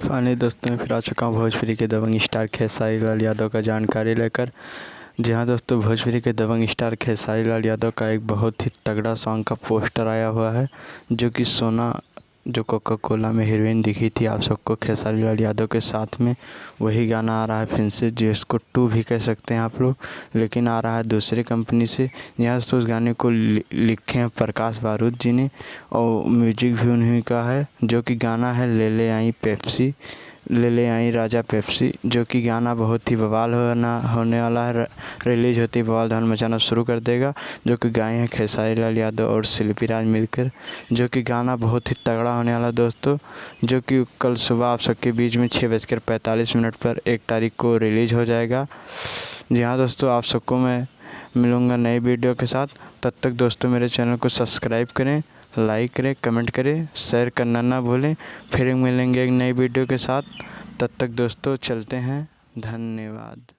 Finally दोस्तों मैं फिर आ चुका हूँ भोजपुरी के दबंग स्टार खेसारी लाल यादव का जानकारी लेकर। जी हाँ दोस्तों, भोजपुरी के दबंग स्टार खेसारी लाल यादव का एक बहुत ही तगड़ा सॉन्ग का पोस्टर आया हुआ है, जो कि सोना जो कोका कोला में हीरोइन दिखी थी आप सबको खेसारी लाल यादव के साथ में, वही गाना आ रहा है फिर से, जिसको 2 भी कह सकते हैं आप लोग, लेकिन आ रहा है दूसरी कंपनी से। यहाँ से उस गाने को लिखे हैं प्रकाश बारूद जी ने और म्यूजिक भी उन्हीं का है, जो कि गाना है ले ले आई पेप्सी, ले ले आई राजा पेप्सी, जो कि गाना बहुत ही बवाल होने वाला है। रिलीज होते ही बवाल धन मचाना शुरू कर देगा, जो कि गाए हैं खेसारी लाल यादव और शिल्पी राज मिलकर, जो कि गाना बहुत ही तगड़ा होने वाला दोस्तों, जो कि कल सुबह आप सबके बीच में 6:45 पर 1 तारीख को रिलीज हो जाएगा। जी हाँ दोस्तों, आप सबको मैं मिलूँगा नई वीडियो के साथ। तब तक दोस्तों मेरे चैनल को सब्सक्राइब करें, लाइक करें, कमेंट करें, शेयर करना ना भूलें। फिर मिलेंगे एक नई वीडियो के साथ। तब तक दोस्तों चलते हैं, धन्यवाद।